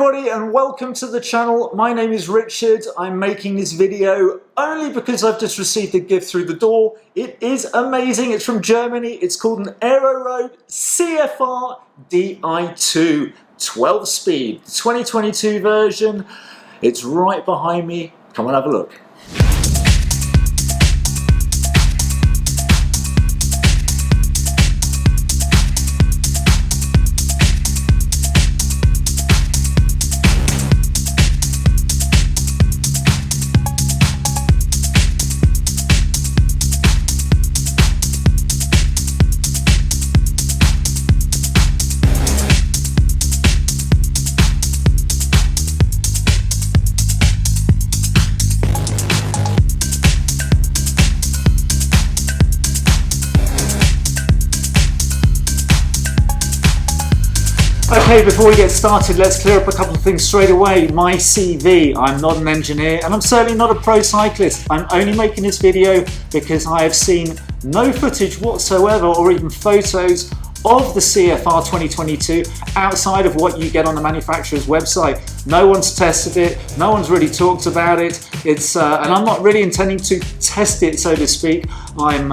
everybody and welcome to the channel. My name is Richard. I'm making this video only because I've just received a gift through the door. It is amazing. It's from Germany. It's called an Aeroad CFR Di2 12-speed 2022 version. It's right behind me. Come on, have a look. Okay, before we get started, let's clear up a couple of things straight away. My CV, I'm not an engineer and I'm certainly not a pro cyclist. I'm only making this video because I have seen no footage whatsoever or even photos of the CFR 2022 outside of what you get on the manufacturer's website. No one's tested it, no one's really talked about it. And I'm not really intending to test it, so to speak. I'm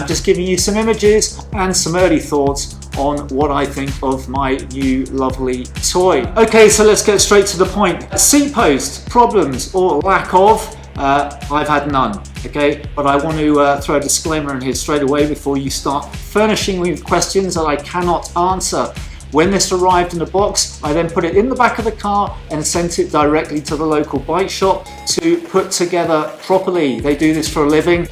just giving you some images and some early thoughts on what I think of my new lovely toy. Okay, so let's get straight to the point. Seat post problems or lack of, I've had none, okay? But I want to throw a disclaimer in here straight away before you start furnishing me with questions that I cannot answer. When this arrived in the box, I then put it in the back of the car and sent it directly to the local bike shop to put together properly. They do this for a living.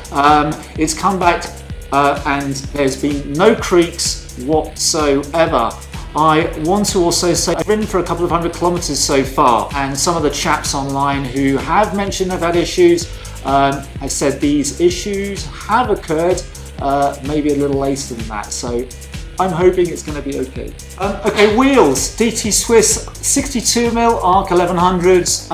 It's come back and there's been no creaks whatsoever. I want to also say I've ridden for a couple of 100 kilometers so far, and some of the chaps online who have mentioned they've had issues, I said these issues have occurred maybe a little later than that, so I'm hoping it's going to be okay. Okay, wheels, DT Swiss 62mm ARC 1100s.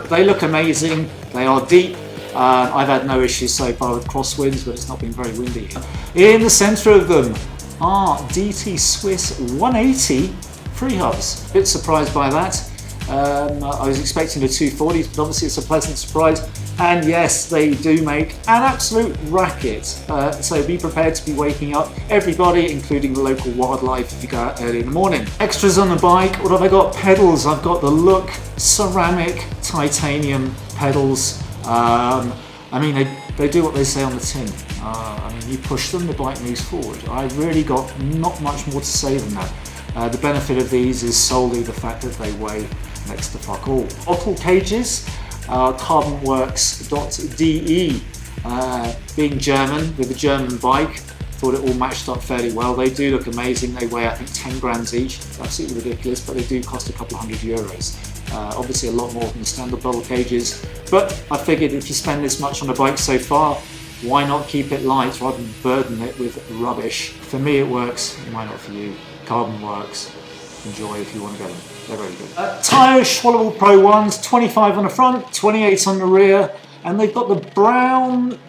They look amazing, they are deep. I've had no issues so far with crosswinds, but it's not been very windy here. In the centre of them are DT Swiss 180 free hubs. A bit surprised by that. I was expecting the 240s, but obviously it's a pleasant surprise. And yes, they do make an absolute racket. So be prepared to be waking up everybody, including the local wildlife, if you go out early in the morning. Extras on the bike, what have I got? Pedals. I've got the Look ceramic titanium pedals. I mean, they do what they say on the tin. I mean, you push them, the bike moves forward. I've really got not much more to say than that. The benefit of these is solely the fact that they weigh next to fuck all. Bottle cages, carbonworks.de. Being German, with a German bike, thought it all matched up fairly well. They do look amazing. They weigh, I think, 10 grams each. It's absolutely ridiculous, but they do cost a couple of €100. Obviously a lot more than the standard bottle cages, but I figured if you spend this much on a bike so far, why not keep it light rather than burden it with rubbish? For me it works, it might not for you. Carbon works. Enjoy if you want to get them. They're very good. Tyres, Schwallow Pro ones, 25 on the front, 28 on the rear, and they've got the brown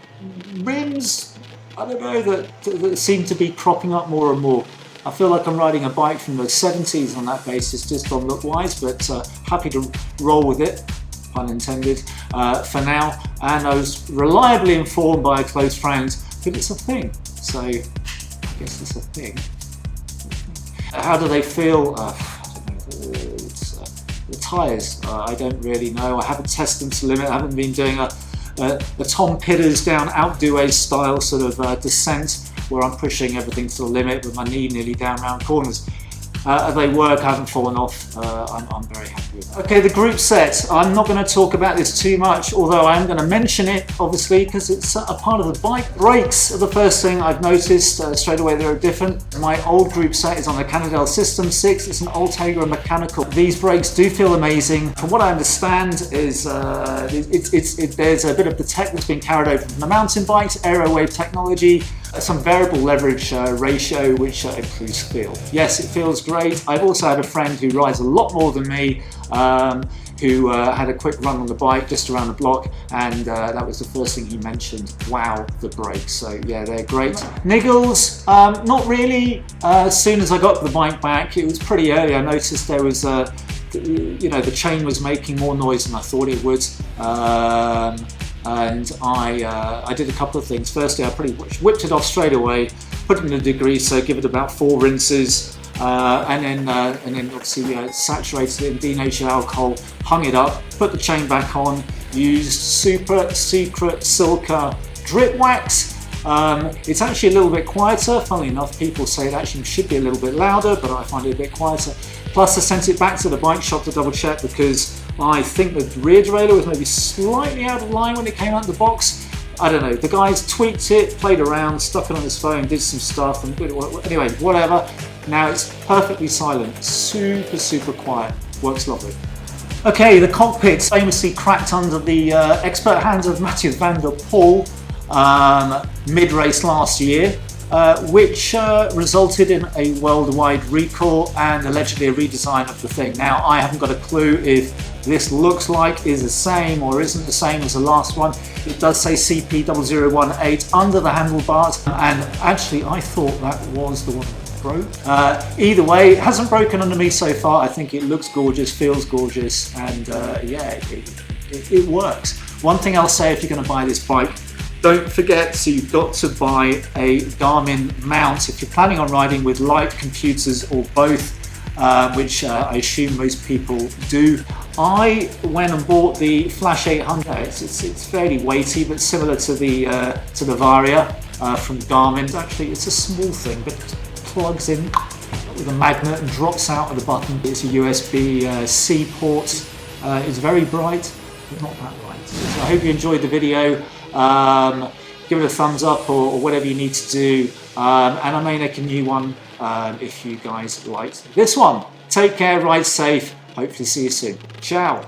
rims, I don't know, that seem to be cropping up more and more. I feel like I'm riding a bike from the 70s on that basis, just on look-wise, but happy to roll with it, pun intended, for now. And I was reliably informed by a close friend that it's a thing, so I guess it's a thing. How do they feel? I don't know. The tyres, I don't really know. I haven't tested them to limit. I haven't been doing a Tom Pitters down Outdoor style sort of descent, where I'm pushing everything to the limit with my knee nearly down round corners. They work, I haven't fallen off. I'm very happy with that. Okay, the group set. I'm not going to talk about this too much, although I am going to mention it, obviously, because it's a part of the bike. Brakes are the first thing I've noticed. Straight away, they're different. My old group set is on the Canadel System 6. It's an Ultegra mechanical. These brakes do feel amazing. From what I understand is there's a bit of the tech that's been carried over from the mountain bikes, Aerowave technology, some variable leverage ratio, which improves feel. Yes, it feels great. I've also had a friend who rides a lot more than me, who had a quick run on the bike just around the block, and that was the first thing he mentioned. Wow, the brakes. So yeah, they're great. Niggles, not really. As soon as I got the bike back, it was pretty early, I noticed there was the chain was making more noise than I thought it would. And I did a couple of things. Firstly, I pretty much whipped it off straight away, put it in a degreaser, give it about 4 rinses, and then obviously saturated it in denatured alcohol, hung it up, put the chain back on, used super secret silica drip wax. It's actually a little bit quieter. Funnily enough, people say it actually should be a little bit louder, but I find it a bit quieter. Plus, I sent it back to the bike shop to double check because I think the rear derailleur was maybe slightly out of line when it came out of the box. I don't know. The guys tweaked it, played around, stuck it on his phone, did some stuff, and anyway, whatever. Now it's perfectly silent, super quiet. Works lovely. Okay, the cockpit famously cracked under the expert hands of Mathieu van der Poel mid-race last year, which resulted in a worldwide recall and allegedly a redesign of the thing. Now, I haven't got a clue if this looks like is the same or isn't the same as the last one. It does say CP0018 under the handlebars, and actually I thought that was the one that broke. Either way, it hasn't broken under me so far. I think it looks gorgeous, feels gorgeous, and yeah, it works. One thing I'll say, if you're going to buy this bike, don't forget, so you've got to buy a Garmin mount if you're planning on riding with light computers or both, which I assume most people do. I went and bought the Flash 800. It's fairly weighty, but similar to the Varia from Garmin. Actually, it's a small thing, but it plugs in with a magnet and drops out of the button. It's a USB-C port. It's very bright, but not that bright. So I hope you enjoyed the video. Give it a thumbs up or whatever you need to do, and I may make a new one if you guys liked this one. Take care, ride safe, hopefully see you soon. Ciao.